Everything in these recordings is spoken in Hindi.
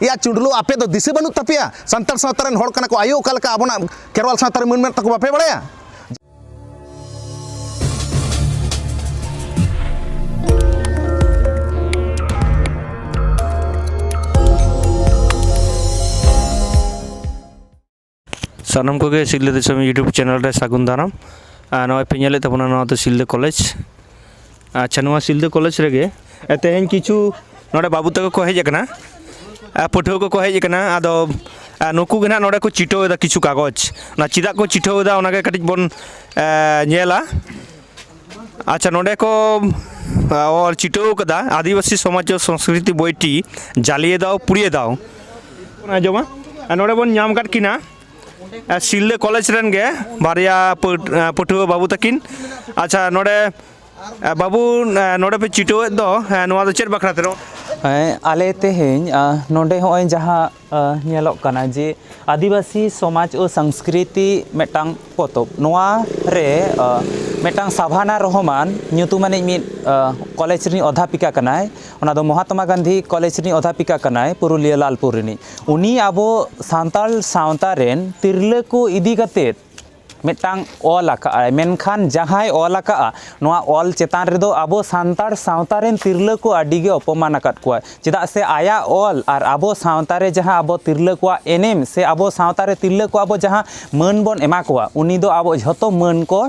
या चुडलू आपे तो दिसे बनू तपिया संतार सावतारेन हर कना को आयो कालका आबोना केरवाल सावतारे मन मन तको बापे बड़ाया सानम को सिल्ले दिसम यूट्यूब चैनल रे सागुन दाराम नवा पे नेले तबना नवा तो सिल्ले कॉलेज अच्छा नवा सिल्ले कॉलेज रेगे तेहेन किछु नोडे बाबू तक को हेज कना पठो को हेज कना आदो नुकु गना नोडे को चिटोदा किछु कागज ना चिदा को चिटोदा ओनागे कटिज बोन नेला अच्छा नोडे को और चिटो कदा आदिवासी समाज संस्कृति बोईटी जालिए दाओ पुड़िए दाओ आजमा नोडे बोन नाम काट किना सिल्ले कॉलेज रेन गे बारिया पठुआ बाबू तकिन अच्छा नोडे बाबू नोडे पे चिटो दो नोआ दो चेर बखरा तेरो आले तेहेन नोडे होय जहाँ नेलोक कना जे आदिवासी समाज और संस्कृति मेटांग पोतोब नोआ रे मेटांग साभाना रहमान ᱧᱩᱛᱩᱢᱟᱱᱤᱡ ᱢᱤᱫ कॉलेज ᱨᱤᱱ अध्यापिका कनाय ओना दो महात्मा गांधी कॉलेज ᱨᱤᱱ अध्यापिका कनाय पुरुलिया लालपुर रिनी उनी आबो सांताल सावता रेन तिरले को इदी कते मेटांग ऑल आका मेनखान जहाय ऑल आका नोआ ऑल चेतान रेदो आबो सांतार सावता रेन तिरले को आडिगे अपमान आकात कोआ चेदा से आया ऑल और आबो सावता रे जहां आबो तिरले को एनेम से आबो सावता रे तिरले को आबो जहां मन बोन एमा कोआ उनी दो आबो झतो मन को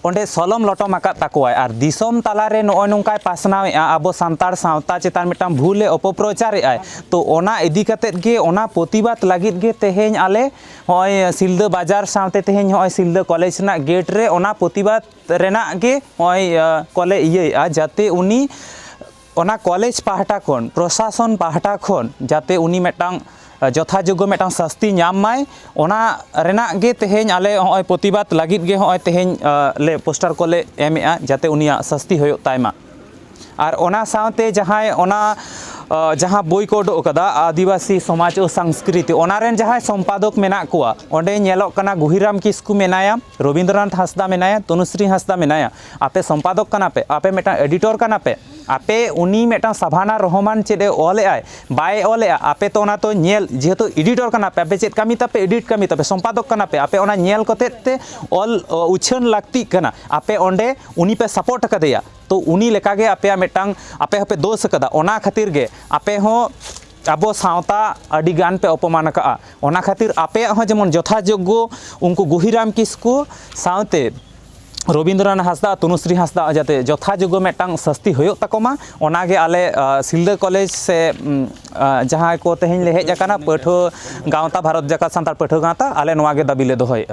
ओंडे सलम लटम आकात ताकोय और दिसम तालारे नोय नोंकाय पासनावे आबो सांतार सावता चेतान मिटाम भूले अपप्रचारे आय तो ओना इदी कतेत गे ओना प्रतिबाद लागित गे तेहेन आले होय सिलदा बाजार सावते तेहेन होय सिलदा कॉलेज ना गेट रे ओना प्रतिबाद रेना गे होय कॉले इया जाते उनी ओना कॉलेज पाहटा खन प्रशासन पाहटा खन जाते उनी मिटांग যথাযোগ্য মেটাং শাস্তি ᱧᱟᱢ ओना रेना गे तेहेन आले होय प्रतिबाद लागित गे होय तेहेन ले पोस्टर कोले एमएआ जाते उनिया शास्ति होयो तायमा और ओना सावते जहाय ओना जहाँ बोई को उडोक कदा आदिवासी समाज और संस्कृति ओनारेन जहां संपादक मेना कोआ ओंडे नेलोक कना गुहिराम किस्कू मेनाया रविंद्रनाथ हांसदा मेनाया तनुश्री हांसदा मेनाया आपे संपादक कना पे आपे मेटा एडिटर कना पे आपे उनी मेटा साभाना रहमान चेदे ऑले आय बाय ऑले आपे तो ओना तो नेल जेहेतु एडिटर कना पे आपे चेद कामी तापे एडिट कामी तापे संपादक कना पे आपे ओना नेल कतेते ऑल उछन लागती कना आपे ओंडे उनी पे सपोर्ट कदेया तो उनी लेकागे आपे मेटांग आपे हपे दोष कदा ओना खातिर गे आपे हो आबो सावता अडी गान पे अपमान का ओना खातिर आपे हो जेमन यथायोग्य उनको गुहिराम किस्कू सावते रविंद्रनाथ हांसदा तनुश्री हांसदा जाते यथायोग्य मेटांग शास्ति होयो तकोमा ओनागे आले सिलदा कॉलेज से जहां को तेहेन ले हेज आकाना पठो गावता भारत जाकात सांतार पठो गावता आले नोवागे दाबी ले दोहोय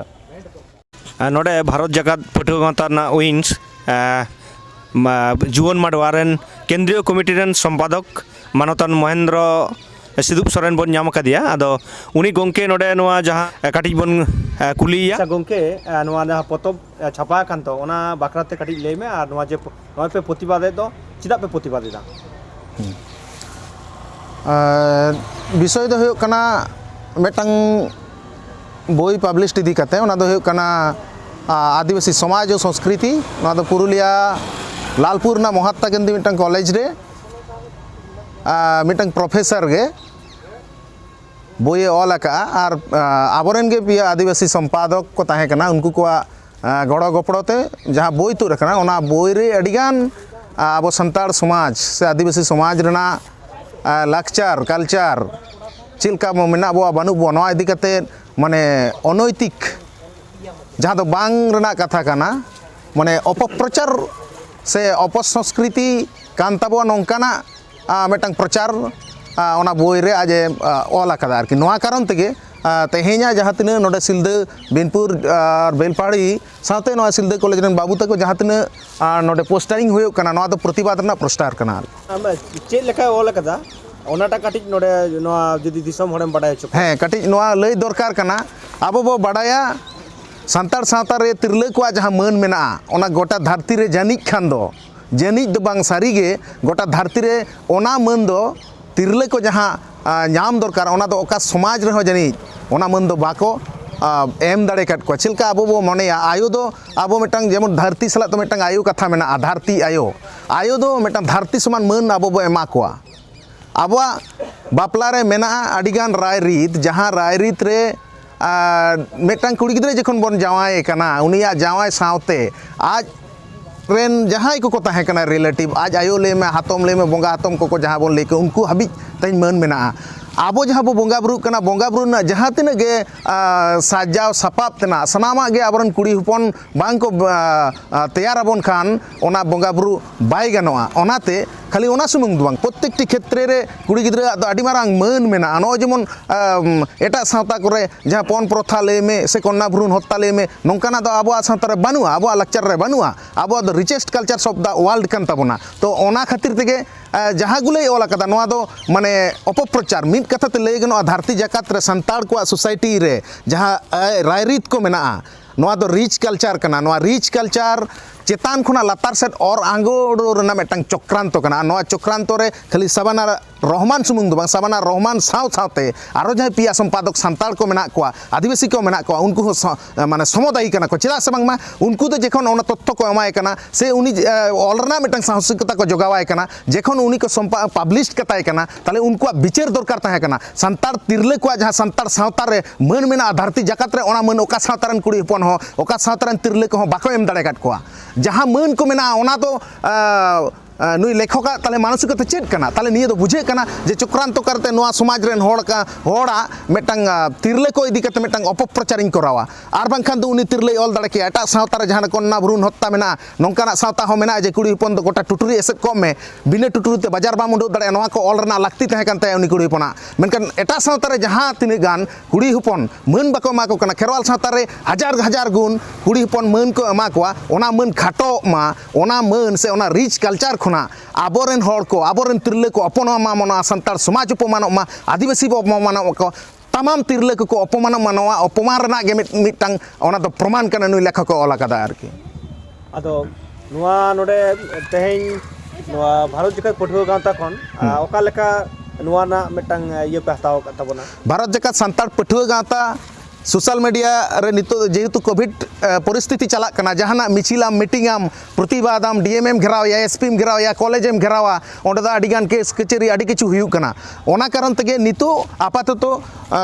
नोडे भारत जाकात पठो गावता ना उइंस जुवन माडवारेन केंद्रीय कमिटी रेन संपादक मानतान महेंद्र सिदुप सोरेन बन नाम कदिया आदो उनी गोंके नोडे नोआ जहां काटिज बन कुलिया गोंके नोआ जहां पोतब छापा कांतो ओना बाकराते काटिज लेमे आर नोआ जे नोआ पे प्रतिबादे दो चिदा पे प्रतिबादेदा विषय दो हुयो कना मेटांग बोई पब्लिश इदी कते ओना दो हुयो कना आदिवासी समाज और संस्कृति नोआ दो पुरुलिया लालपुर ना महात्मा गांधी मिटांग कॉलेज रे मिटांग प्रोफेसर गे बोये ऑल आका और आबोरेन गे पिया आदिवासी संपादक को ताहे कना उनको को गड़ो गपड़ोते जहाँ बोई तुर रखना ओना बोई रे अडिगान आबो संतार समाज से आदिवासी समाज रेना लाकचार कल्चर चिलका मेना बो बानु बो नवा इदी कते माने अनैतिक जहाँ तो बांग रेना कथा कना माने अपप्रचार से अपसंस्कृति कान ताबो नोंकाना मेटांग प्रचार ओना बोई रे आज ऑल आकादा आरकि नोआ कारण तेगे तेहेना जहाँ तिना नोडे सिलदा बिनपुर बेलपाड़ी साथे नोआ सिलदा कॉलेज रेन बाबू तक जहाँ तिना नोडे पोस्टरिंग होयो कना नोआ दो प्रतिबाद रना पोस्टर कना चेद लेखा ऑल आकादा ओनाटा काटिज नोडे नोआ जदि दिसम होड़ेम बाडाय छु हे काटिज नोआ लय दरकार कना आबो बो बाडाया सांतार सावता रे तिरले को जहाँ मन मेना ओना गोटा धरती रे जानिक खान दो जानिक दो बांग सारी गे गोटा धरती रे ओना मन दो तिरले को जहाँ नाम दरकार ओना दो ओका समाज रे हो जानिक ओना मन दो बाको एम दाड़े काट को चिलका आबो बो मने आयो दो आबो मेटांग जेमन धरती सला तो मेटांग आयो कथा मेना धरती आयो आयो दो मेटांग धरती समान मन आबो बो एमा कोआ ᱟᱵᱚᱣᱟᱜ ᱵᱟᱯᱞᱟ ᱨᱮ ᱢᱮᱱᱟᱜᱼᱟ ᱟᱹᱰᱤᱜᱟन ᱨᱟᱭ ᱨᱤᱛ, ᱡᱟᱦᱟᱸ ᱨᱟᱭ ᱨᱤᱛ ᱨᱮ ᱢᱤᱫᱴᱟᱝ ᱠᱩᱲᱤ ᱜᱤᱫᱽᱨᱟᱹ ᱡᱚᱠᱷᱚᱱ ᱵᱚᱱ ᱡᱟᱶᱟᱭᱮ ᱠᱟᱱᱟ, ᱩᱱᱤᱭᱟᱜ ᱡᱟᱶᱟᱭ ᱥᱟᱶᱛᱮ ᱟᱡ ᱨᱮᱱ ᱡᱟᱦᱟᱸᱭ ᱠᱚᱠᱚ ᱛᱟᱦᱮᱸ ᱠᱟᱱᱟ ᱨᱤᱞᱮᱴᱤᱵᱽ, ᱟᱡ ᱟᱭᱳ ᱞᱟᱹᱭ ᱢᱮ, ᱦᱟᱛᱚᱢ ᱞᱟᱹᱭ ᱢᱮ, ᱵᱚᱸᱜᱟ ᱦᱟᱛᱚᱢ ᱠᱚᱠᱚ ᱡᱟᱦᱟᱸ ᱵᱚᱱ ᱞᱟᱹᱭ ᱠᱚ, ᱩᱱᱠᱩ ᱦᱟᱹᱵᱤᱡ ᱛᱮᱦᱮᱧ ᱢᱟᱹᱱ ᱢᱮᱱᱟᱜᱼᱟ। ᱟᱵᱚ ᱡᱟᱦᱟᱸ ᱵᱚ ᱵᱚᱸᱜᱟ ᱵᱩᱨᱩᱜ ᱠᱟᱱᱟ, ᱵᱚᱸᱜᱟ ᱵᱩᱨᱩ ᱨᱮᱱᱟᱜ ᱡᱟᱦᱟᱸ ᱛᱤᱱᱟᱹᱜ ᱜᱮ ᱥᱟᱡᱟᱣ ᱥᱟᱯᱟᱵ ᱛᱮᱱᱟᱜ ᱥᱟᱱᱟᱢᱟᱜ ᱜᱮ ᱟᱵᱚᱨᱮᱱ ᱠᱩᱲᱤ ᱦᱚᱯᱚᱱ ᱵᱟᱝ ᱠᱚ ᱛᱮᱭᱟᱨ ᱟᱵᱚᱱ ᱠᱷᱟᱱ ᱚᱱᱟ ᱵᱚᱸᱜᱟ ᱵᱩᱨᱩ ᱵᱟᱭ ᱜᱟᱱᱚᱜᱼᱟ। ᱚᱱᱟᱛᱮ ᱠᱷᱟᱹᱞᱤ ᱚᱱᱟ ᱥᱩᱢᱩᱝ ᱫᱚ ᱵᱟᱝ, ᱯᱨᱚᱛᱮᱠᱴᱤ ᱠᱷᱮᱛᱨᱮ ᱨᱮ ᱠᱩᱲᱤ ᱜᱤᱫᱽᱨᱟᱹᱣᱟᱜ ᱫᱚ ᱟᱹᱰᱤ ᱢᱟᱨᱟᱝ ᱢᱟᱹᱱ ᱢᱮᱱᱟᱜᱼᱟ। ᱱᱚᱜᱼᱚᱭ ᱡᱮᱢᱚᱱ ᱮᱴᱟᱜ ᱥᱟᱶᱛᱟ ᱠᱚᱨᱮ ᱡᱟᱦᱟᱸ ᱯᱚᱱ ᱯᱨᱚᱛᱷᱟ ᱞᱟᱹᱭ ᱢᱮ ᱥᱮ ᱠᱚᱱᱱᱟ ᱵᱷᱨᱩᱱ ᱦᱚᱛᱛᱟ ᱞᱟᱹᱭ ᱢᱮ, ᱱᱚᱝᱠᱟᱱᱟᱜ ᱫᱚ ᱟᱵᱚᱣᱟᱜ ᱥᱟᱶᱛᱟ ᱨᱮ ᱵᱟᱹᱱᱩᱜᱼᱟ, ᱟᱵᱚᱣᱟᱜ ᱞᱟᱠᱪᱟᱨ ᱨᱮ ᱵᱟᱹᱱᱩᱜᱼᱟ। ᱟᱵᱚᱣᱟᱜ ᱫᱚ ᱨᱤᱪᱮᱥᱴ ᱠᱟᱞᱪᱟᱨ ᱚᱯᱷ ᱫᱟ ᱳᱣᱟর্ল্ড ᱠᱟᱱ ᱛᱟᱵᱚᱱᱟ। ᱛᱚ ᱚᱱᱟ ᱠᱷᱟᱹᱛᱤᱨ ᱛᱮᱜᱮ ᱡᱟᱦᱟᱸ ᱜᱩলোᱭ ᱚᱞ ᱟᱠᱟᱫᱟ, ᱱᱚᱣᱟ ᱫᱚ ᱢᱟᱱᱮ ᱚᱯᱚᱯᱨᱚᱪᱟর, ᱢᱤᱫ ᱠᱟᱛᱷᱟ ᱛᱮ ᱞᱟᱹᱭ ᱜᱟᱱᱚᱜᱼᱟ ᱫᱷᱟᱹᱨᱛᱤ ᱡᱟᱠᱟᱛ ᱨᱮ ᱥᱟᱱᱛᱟᱲ ᱠᱚᱣᱟᱜ ᱥᱳᱥᱟᱭᱴᱤ ᱨᱮ ᱡᱟᱦᱟᱸ ᱨᱟᱭᱨᱤᱛ ᱠᱚ ᱢᱮᱱᱟᱜᱼᱟ, ᱱᱚᱣᱟ ᱫᱚ ᱨᱤᱪ ᱠᱟᱞᱪᱟর ᱠᱟᱱᱟ। ᱱᱚᱣᱟ ᱨᱤᱪ ᱠᱟᱞᱪᱟর ᱪᱮᱛᱟᱱ ᱠᱷᱚᱱᱟᱜ ᱞᱟᱛᱟর ᱥᱮᱫ ᱚᱨ ᱟᱸᱜᱚᱲ ᱨᱮᱱᱟᱜ ᱢᱤᱫᱴᱟᱝ ᱪᱚᱠᱨᱟᱱᱛᱚ ᱠᱟᱱᱟ। ᱱᱚᱣᱟ ᱪᱚᱠᱨᱟᱱᱛᱚ ᱨᱮ ᱠᱷᱟᱹᱞᱤ ᱥᱟᱵᱟᱱᱟ ᱨᱚᱦᱢᱟᱱ ᱥᱩᱢᱩᱝ ᱫᱚ ᱵᱟᱝ, ᱥᱟᱵᱟᱱᱟ ᱨᱚᱦᱢᱟᱱ ᱥᱟᱶᱛᱮ ᱟᱨᱚ ᱡᱟᱦᱟᱸᱭ ᱯᱮᱭᱟ ᱥᱚᱢᱯᱟᱫᱚᱠ ᱥᱟᱱᱛᱟᱲ ᱠᱚ ᱢᱮᱱᱟᱜ ᱠᱚᱣᱟ, ᱟᱹᱫᱤᱵᱟᱹᱥᱤ ᱠᱚ ᱢᱮᱱᱟᱜ ᱠᱚᱣᱟ, ᱩᱱᱠᱩ ᱦᱚᱸ ᱢᱟᱱᱮ ᱥᱚᱢᱚᱫᱟᱭᱤ ᱠᱟᱱᱟ ᱠᱚ। ᱪᱮᱫᱟᱜ ᱥᱮ ᱵᱟᱝᱢᱟ ᱩᱱᱠᱩ ᱫᱚ ᱡᱚᱠᱷᱚᱱ ᱚᱱᱟ ᱛᱚᱛᱛᱷᱚ ᱠᱚ ᱮᱢᱟᱭ ᱠᱟᱱᱟ ᱥᱮ ᱩᱱᱤ ᱚᱞ ᱨᱮᱱᱟᱜ ᱢᱤᱫᱴᱟᱝ ᱥᱟᱦᱚᱥᱤᱠᱚᱛᱟ ᱠᱚ ᱡᱚᱜᱟᱣᱟᱭ ᱠᱟᱱᱟ, ᱡᱚᱠᱷᱚᱱ ᱩᱱᱤ ᱠᱚ ᱯᱟᱵᱽᱞᱤᱥ ᱠᱟᱛᱟᱭ ᱠᱟᱱᱟ, ᱛᱟᱦᱞᱮ ᱩᱱᱠᱩᱣᱟᱜ ᱵᱤᱪᱟᱹᱨ ᱫᱚᱨᱠᱟর ᱛᱟᱦᱮᱸ ᱠᱟᱱᱟ। ᱥᱟᱱᱛᱟᱲ ᱛᱤᱨᱞᱟᱹ ᱠᱚᱣᱟᱜ ᱡᱟᱦᱟᱸ ᱥᱟᱱᱛᱟᱲ ᱥᱟᱶᱛᱟ ᱨᱮ ᱢᱟᱹᱱ ᱢᱮᱱᱟᱜᱼᱟ ᱫᱷᱟᱹᱨᱛᱤ ᱡᱟᱠᱟᱛ ᱨᱮ, ᱚᱱᱟ ᱢᱟᱹᱱ ᱚᱠᱟ ᱥᱟᱶᱛᱟ ᱨᱮᱱ ᱠᱩᱲᱤ ᱦᱚᱯᱚᱱ ᱦᱚᱸ, ᱚᱠᱟ ᱥᱟᱶᱛᱟ ᱨᱮᱱ ᱛᱤᱨᱞᱟᱹ ᱠᱚᱦᱚᱸ ᱵᱟᱠᱚ ᱮᱢ ᱫᱟᱲᱮ ᱟᱠᱟᱫ ᱠᱚᱣᱟ। ᱡᱟᱦᱟᱸ ᱢᱟᱹᱱ ᱠᱚ ᱢᱮᱱᱟᱜᱼᱟ ᱚᱱᱟ ᱫᱚ ᱱᱩᱭ ᱞᱮᱠᱷᱚᱠᱟᱜ ᱛᱟᱦᱞᱮ ᱢᱟᱱᱚᱥᱤᱠᱚᱛᱟ ᱪᱮᱫ ᱠᱟᱱᱟ? ᱛᱟᱦᱞᱮ ᱱᱤᱭᱟᱹ ᱫᱚ ᱵᱩᱡᱷᱟᱹᱜ ᱠᱟᱱᱟ ᱡᱮ ᱪᱚᱠᱨᱟᱱᱛᱚ ᱠᱟᱨᱛᱮ ᱱᱚᱣᱟ ᱥᱚᱢᱟᱡᱽ ᱨᱮᱱ ᱦᱚᱲᱟᱜ ᱢᱤᱫᱴᱟᱝ ᱛᱤᱨᱞᱟᱹ ᱠᱚ ᱤᱫᱤ ᱠᱟᱛᱮ ᱢᱤᱫᱴᱟᱝ ᱚᱯᱚᱯᱨᱚᱪᱟᱨᱤᱧ ᱠᱚᱨᱟᱣᱟ। ᱟᱨ ᱵᱟᱝᱠᱷᱟᱱ ᱫᱚ ᱩᱱᱤ ᱛᱤᱨᱞᱟᱹᱭ ᱚᱞ ᱫᱟᱲᱮ ᱠᱮᱭᱟ, ᱮᱴᱟᱜ ᱥᱟᱶᱛᱟ ᱨᱮ ᱡᱟᱦᱟᱸ ᱠᱚᱱᱱᱟ ᱵᱷᱨᱩᱱ ᱦᱚᱛᱛᱟ ᱢᱮᱱᱟᱜᱼᱟ, ᱱᱚᱝᱠᱟᱱᱟᱜ ᱥᱟᱶᱛᱟ ᱦᱚᱸ ᱢᱮᱱᱟᱜᱼᱟ ᱡᱮ ᱠᱩᱲᱤ ᱦᱚᱯᱚᱱ ᱫᱚ ᱜᱚᱴᱟ ᱴᱩᱴᱩᱨᱤ ᱮᱥᱮᱫ ᱠᱚᱜ ᱢᱮ, ᱵᱤᱱᱟᱹ ᱴᱩᱴᱩᱨᱤ ᱛᱮ ᱵᱟᱡᱟᱨ ᱵᱟᱢ ᱩᱰᱩᱠ ᱫᱟᱲᱮᱭᱟᱜᱼᱟ, ᱱᱚᱣᱟ ᱠᱚ ᱚᱞ ᱨᱮᱱᱟᱜ ᱞᱟᱹᱠᱛᱤ ᱛᱟᱦᱮᱸ ᱠᱟᱱ ᱛᱟᱭᱟ ᱩᱱᱤ ᱠᱩᱲᱤ ᱦᱚᱯᱚᱱᱟᱜ। ᱢᱮᱱᱠᱷᱟᱱ ᱮᱴᱟᱜ ᱥᱟᱶᱛᱟ ᱨᱮ ᱡᱟᱦᱟᱸ ᱛᱤᱱᱟᱹᱜ ᱜᱟᱱ ᱠᱩᱲᱤ ᱦᱚᱯᱚᱱ ᱢᱟᱹᱱ ᱵᱟᱠᱚ ᱮᱢᱟ ᱠᱚ ᱠᱟᱱᱟ, ᱠᱷᱮᱨᱣᱟᱞ ᱥᱟᱶᱛᱟ ᱨᱮ ᱦᱟᱡᱟᱨ ᱦᱟᱡᱟᱨ ᱜᱩᱱ ᱠᱩᱲᱤ ᱦᱚᱯᱚᱱ ᱢᱟᱹᱱ ᱠᱚ ᱮᱢᱟ ᱠᱚᱣᱟ, ᱚᱱᱟ ᱢᱟᱹᱱ ᱠᱷᱟᱴᱚᱜ ᱢᱟ, ᱚᱱᱟ ᱢᱟᱹᱱ ᱥᱮ ᱚᱱᱟ ᱨᱤᱪ ᱠᱟᱞᱪᱟর ᱠᱷᱚᱱᱟᱜ ᱟᱵᱚᱨᱮᱱ ᱦᱚᱲ ᱠᱚ, ᱟᱵᱚᱨᱮᱱ ᱛᱤᱨᱞᱟᱹ ᱠᱚ ᱚᱯᱚᱢᱟᱱᱚᱜᱼᱟ, ᱥᱟᱱᱛᱟᱲ ᱥᱚᱢᱟᱡᱽ ᱚᱯᱚᱢᱟᱱᱚᱜ ᱢᱟ, ᱟᱹᱫᱤᱵᱟᱹᱥᱤ ᱵᱚ ᱚᱯᱚᱢᱟᱱᱚᱜ ᱠᱚ, ᱛᱟᱢᱟᱢ ᱛᱤᱨᱞᱟᱹ ᱠᱚᱠᱚ ᱚᱯᱚᱢᱟᱱᱚᱜ ᱢᱟ, ᱱᱚᱣᱟ ᱚᱯᱚᱢᱟᱱ ᱨᱮᱱᱟᱜ ᱜᱮ ᱢᱤᱫᱴᱟᱝ ᱚᱱᱟ ᱫᱚ ᱯᱨᱚᱢᱟᱱ ᱠᱟᱱᱟ ᱱᱩᱭ ᱞᱮᱠᱷᱚᱠ ᱚᱞ ᱟᱠᱟᱫᱟ ᱟᱨᱠᱤ। ᱟᱫᱚ ᱱᱚᱣᱟ ᱱᱚᱰᱮ ᱛᱮᱦᱮᱧ ᱱᱚᱣᱟ ᱵᱷᱟᱨᱚᱛ ᱡᱟᱠᱟᱛ ᱯᱟᱹᱴᱷᱩᱣᱟᱹ ᱜᱟᱶᱛᱟ ᱠᱷᱚᱱ ᱚᱠᱟ ᱞᱮᱠᱟ ᱱᱚᱣᱟ ᱨᱮᱱᱟᱜ ᱢᱤᱫᱴᱟᱝ ᱤᱭᱟᱹ ᱯᱮ ᱦᱟᱛᱟᱣ ᱟᱠᱟᱫ ᱛᱟᱵᱚᱱᱟ? ᱵᱷᱟᱨᱚᱛ ᱡᱟᱠᱟᱛ ᱥᱟᱱᱛᱟᱲ ᱯᱟᱹᱴᱷᱩᱣᱟᱹ ᱜᱟᱶᱛᱟ ᱥᱳᱥᱟᱞ ᱢᱤᱰᱤᱭᱟ ᱨᱮ ᱱᱤᱛᱚᱜ ᱡᱮᱦᱮᱛᱩ ᱠᱳভিড ᱯᱚᱨᱤᱥᱛᱷᱤᱛᱤ ᱪᱟᱞᱟᱜ ᱠᱟᱱᱟ, ᱡᱟᱦᱟᱱᱟᱜ ᱢᱤᱪᱷᱤᱞᱟᱢ, ᱢᱤᱴᱤᱝᱟᱢ, ᱯᱨᱚᱛᱤᱵᱟᱫᱟᱢ, ᱰᱤএᱢᱮᱢ ᱜᱷᱮᱨᱟᱣᱮᱭᱟ, ᱮᱥᱯᱤᱢ ᱜᱷᱮᱨᱟᱣᱮᱭᱟ, ᱠᱚᱞᱮᱡᱮᱢ ᱜᱷᱮᱨᱟᱣᱟ, ᱚᱸᱰᱮ ᱫᱚ ᱟᱹᱰᱤᱜᱟᱱ ᱠᱮᱥ ᱠᱟᱹᱪᱟᱹᱨᱤ ᱟᱹᱰᱤ ᱠᱤᱪᱷᱩ ᱦᱩᱭᱩᱜ ᱠᱟᱱᱟ। ᱚᱱᱟ ᱠᱟᱨᱚᱱ ᱛᱮᱜᱮ ᱱᱤᱛᱚᱜ ᱟᱯᱟᱛᱚᱛᱚ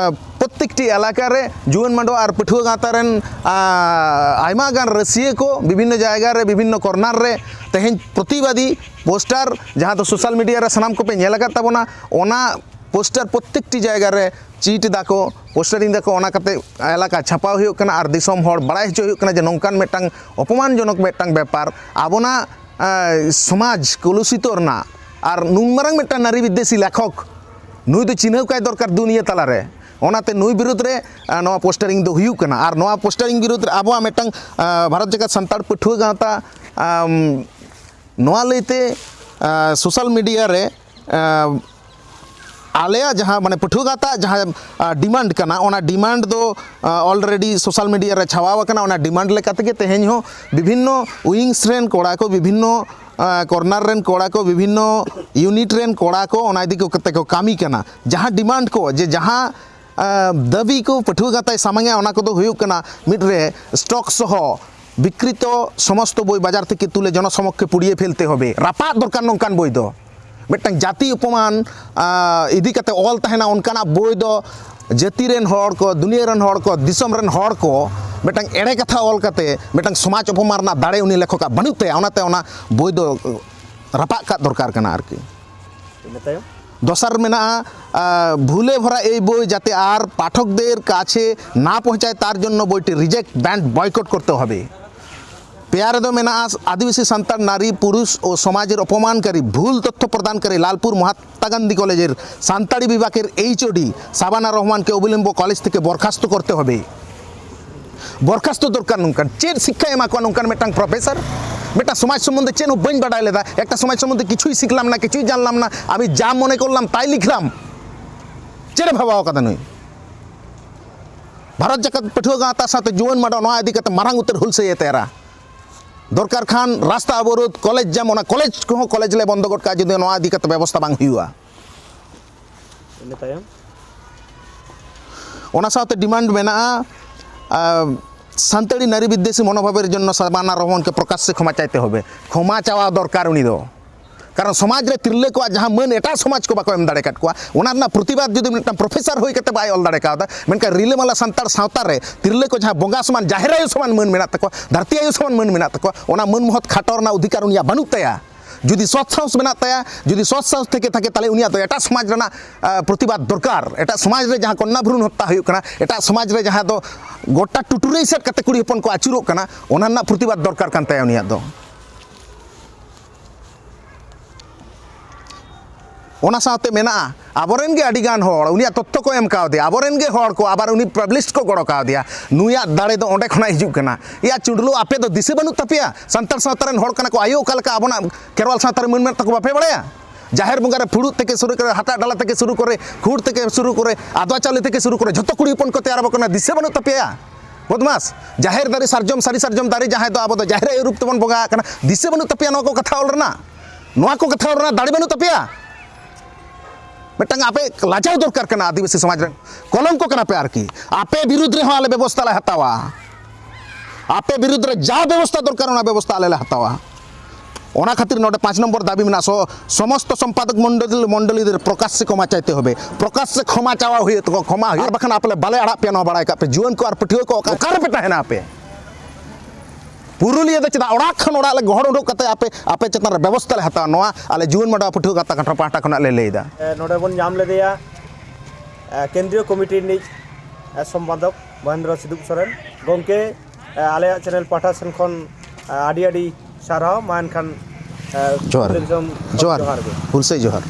ᱯᱨᱚᱛᱮᱠᱴᱤ ᱮᱞᱟᱠᱟ ᱨᱮ ᱡᱩᱣᱟᱹᱱ ᱢᱟᱰᱣᱟ ᱟᱨ ᱯᱟᱹᱴᱷᱩᱣᱟᱹ ᱜᱟᱶᱛᱟ ᱨᱮᱱ ᱟᱭᱢᱟ ᱜᱟᱱ ᱨᱟᱹᱥᱤᱭᱟᱹ ᱠᱚ ᱵᱤᱵᱷᱤᱱᱱᱚ ᱡᱟᱭᱜᱟ ᱨᱮ, ᱵᱤᱵᱷᱤᱱᱱᱚ ᱠᱚᱨᱱᱟᱨ ᱨᱮ ᱛᱮᱦᱮᱧ ᱯᱨᱚᱛᱤᱵᱟᱫী ᱯᱳᱥᱴᱟর ᱡᱟᱦᱟᱸ ᱫᱚ ᱥᱳᱥᱟᱞ ᱢᱤᱰᱤয়া ᱨᱮ ᱥᱟᱱᱟᱢ ᱠᱚᱯᱮ ᱧᱮᱞ ᱟᱠᱟᱫ ᱛᱟᱵᱚᱱᱟ, ᱚᱱᱟ ᱯᱳᱥᱴᱟর ᱯᱨᱚᱛᱮᱠᱴᱤ ᱡᱟᱭᱜᱟ ᱨᱮ চিট দাকো, পোস্টারিং দাকো, ᱚᱱᱟ ᱠᱟᱛᱮ এলাকা ছাপাও ᱦᱩᱭᱩᱜ ᱠᱟᱱᱟ ᱟᱨ ᱫᱤᱥᱚᱢ ᱦᱚᱲ ᱵᱟᱲᱟᱭ ᱦᱚᱪᱚ ᱦᱩᱭᱩᱜ ᱠᱟᱱᱟ ᱡᱮ ᱱᱚᱝᱠᱟᱱ ᱢᱤᱫᱴᱟᱝ ᱚᱯᱚᱢᱟᱱᱡᱚᱱᱚᱠ ᱢᱤᱫᱴᱟᱝ ᱵᱮᱯᱟর ᱟᱵᱚᱱᱟᱜ ᱥᱚᱢᱟᱡᱽ ᱠᱚᱞᱩষিত ᱨᱮᱱᱟᱜ। ᱟর নুন মারাং মিট্টাং নারী বিদ্বেষী লেখক নুই ᱫᱚ ᱪᱤᱱᱦᱟᱹᱣ ᱠᱟᱭ ᱫᱚᱨᱠᱟর দুনিয়া ᱛᱟᱞᱟᱨᱮ। ᱚᱱᱟᱛᱮ নুই ᱵᱤᱨᱩᱫᱽ ᱨᱮ ᱱᱚᱣᱟ ᱯᱳস্টারিং ᱫᱚ ᱦᱩᱭᱩᱜ ᱠᱟᱱᱟ। ᱟᱨ ᱱᱚᱣᱟ ᱯᱳস্টারিং ᱵᱤᱨᱩᱫᱽ ᱨᱮ ᱟᱵᱚᱣᱟᱜ ᱢᱤᱫᱴᱟᱝ ᱵᱷᱟᱨᱚᱛ ᱡᱟᱠᱟᱛ ᱥᱟᱱᱛᱟᱲ ᱯᱟᱹᱴᱷᱩᱣᱟᱹ ᱜᱟᱶᱛᱟ ᱱᱚᱣᱟ ᱞᱟᱹᱭᱛᱮ ᱥᱳᱥᱟᱞ ᱢᱤᱰᱤᱭᱟ ᱨᱮ ᱟᱞᱮᱭᱟᱜ ᱡᱟᱦᱟᱸ ᱢᱟᱱᱮ ᱯᱟᱹᱴᱷᱩᱣᱟᱹ ᱜᱟᱶᱛᱟ ᱡᱟᱦᱟᱸ ᱰᱤᱢᱟন্ড ᱠᱟᱱᱟ, ᱚᱱᱟ ᱰᱤᱢᱟন্ড ᱫᱚ ᱚᱞᱨᱮᱰᱤ ᱥᱳᱥᱟᱞ ᱢᱤᱰᱤᱭᱟ ᱨᱮ ᱪᱷᱟᱣᱟᱣ ᱟᱠᱟᱱᱟ। ᱚᱱᱟ ᱰᱤᱢᱟন্ড ᱞᱮᱠᱟ ᱛᱮᱜᱮ ᱛᱮᱦᱮᱧ ᱦᱚᱸ ᱵᱤᱵᱷᱤᱱᱱᱚ ᱩᱭᱤᱝᱥ ᱨᱮᱱ ᱠᱚᱲᱟ ko, ᱵᱤᱵᱷᱤᱱᱱᱚ কর্নার রেন কড়া কো, বিভিন্ন ইউনিট রেন কড়া কো অনা ইদি কো কতে কো কামি কানা। যাহা ডিমান্ড কো যে যাহা দাবি কো পাঠুয়া গাতায় সামাঙ্গে অনা কো দো হুয়ুগ কানা মিডরে স্টক সহ বিকৃত সমস্ত বই বাজার থেকে তুলে জনসমক্ষে পুড়িয়ে ফেলতে হবে, রাপাত দরকার নঙ্কান বই দো। মিটটাং জাতি উপমান ইদি কাতে অল তাহেনা অনকানা বই দো জাতি রেন হড় কো, দুনিয়া রেন হড় কো, দিসম রেন হড় কো মিটটাং এড়ে কথা অল কাতে মিটটাং সমাজ অপমান রᱮᱱᱟᱜ দাড়ে উনি লেখক বানুᱜ তায়া। ওনাতে ওনা বই দো রাপাক কাত দরকার কানা আরকি। দসার মেনা ভুলে ভরা এই বই যাতে আর পাঠকদের কাছে না পৌঁছায় তার জন্য বইটি রিজেক্ট, ব্যান্ড, বয়কট করতে হবে। পেয়ারে দো মেনা আদিবাসী সান্তাল নারী, পুরুষ ও সমাজের অপমানকারী ভুল তথ্য প্রদানকারী লালপুর মহাত্মা গান্ধী কলেজের সান্তাড়ি বিভাগের এইচওডি সাবানা রহমানকে অবিলম্ব কলেজ থেকে বরখাস্ত করতে হবে। বরখাস্ত দরকার নঙ্কান চেন শিক্ষা এমা কোন নঙ্কান মিটটাং প্রফেসর মিটটা সমাজ সম্বন্ধে চেন বইন বাড়াই লেদা, একটা সমাজ সম্বন্ধে কিছুই শিখলাম না, কিছুই জানলাম না, আমি যা মনে করলাম তাই লিখলাম, চেনে ভাবা কথা নয়। ভারত জাকাত পাঠুয়া গাঁতার সাথে জুয়ান মাডা নয়া ইদি কাতে মারাং উত্তর হুলসে তেরা দরকার খান রাস্তা অবরোধ, কলেজ জ্যাম, ওনা কলেজ কো কলেজ লে বন্ধ গট কা যদি নয়া ইদি কাতে ব্যবস্থা বাং হুইয়া। ওনা সাথে ডিমান্ড মেনা সান্তাড়ি নারী বিদ্বেষী মনোভাবের জন্য সাবানা রহমানকে প্রকাশ্যে ক্ষমা চাইতে হবে। ক্ষমা চাওয়া দরকার উনি দো कारण समाज रे तिरले को जहाँ मन एटा समाज को बाको एम दाड़े काट कोआ ओना रना प्रतिवाद जुदी मिदटां प्रोफेसर होई कते बाय ऑल दाड़े कादा मेनका रिलेमाला संतार सावता रे तिरले को जहाँ बोंगा समान जाहिर आयु समान मन मेना तको धरती आयु समान मन मेना तको ओना मन महत खाटो रना अधिकार उनिया बानुक ताया जुदी सৎ साहस मेना ताया जुदी सৎ साहस थेके थाके ताले उनिया तो एटा समाज रना प्रतिवाद दरकार एटा समाज रे जहाँ कन्या भ्रूण हत्या हुयुक कना एटा समाज रे जहाँ दो गोटा टुटुरे सेट कते कुड़ी हपन को आचुरोक कना ओना रना प्रतिवाद दरकार कान ताया उनिया दो ओना साथे मेना आबोरेन गे अडिगान होड़ उनिया तत्व को एम काव दिया आबोरेन गे होड़ को आबार उनी पब्लिश को गड़ो काव दिया नुया दाड़े दो ओंडे खना हिजुक कना या चुडलो आपे दो दिसे बनु तपिया संतार सावतारेन होड़ कना को आयो ओकालका आबोना केरवाल सावतारे मन मन तको बापे बड़ाया जाहेर बंगा रे फुड़ू तेके शुरू करे हाटा डाला तेके शुरू करे खुड़ तेके शुरू करे आदवा चावले तेके शुरू करे झतो कुड़ी हपन को तैयार बकना दिसे बनु तपिया बदमास जाहेर दारे सारजम सारी सारजम दारे जहां दो आबो दो जाहेर रूप तबन बंगा कना दिसे बनु तपिया नो को कथा ओलरना नोआ को कथा ओलरना दाड़ी बनु तपिया मिट्टांग आपे लाचाव दरकार कना आदिवासी समाज रे कलम को कना पे आरकी आपे विरुद्ध रे आले व्यवस्था ले हतावा आपे विरुद्ध रे जा व्यवस्था दरकार ओना व्यवस्था आले हतावा ओना खातिर नोडे 5 नंबर दाबी मेना समस्त संपादक मंडली प्रकाश से क्षमा चाहते होबे प्रकाश से क्षमा चावा हुई तो क्षमा हुई बखन आपले बाले अड़ा पे न बड़ाय का पे जीवन को और पठियो को ओकार पे तहना आपे पुरुलिया दे चदा ओड़ा खन ओड़ा ले गहड़ उडो कते आपे आपे चतन व्यवस्था ले हता नोआ आले जीवन मडा पठियो कता कठा पाटा खना ले लेदा नोडे बन जाम ले दिया केंद्रीय कमिटी नि संपादक महेंद्र सिदुप सोरेन गोंके आले चैनल पाठा सेन खन आडी आडी सारा मान खान जोहार जोहार हुलसे जोहार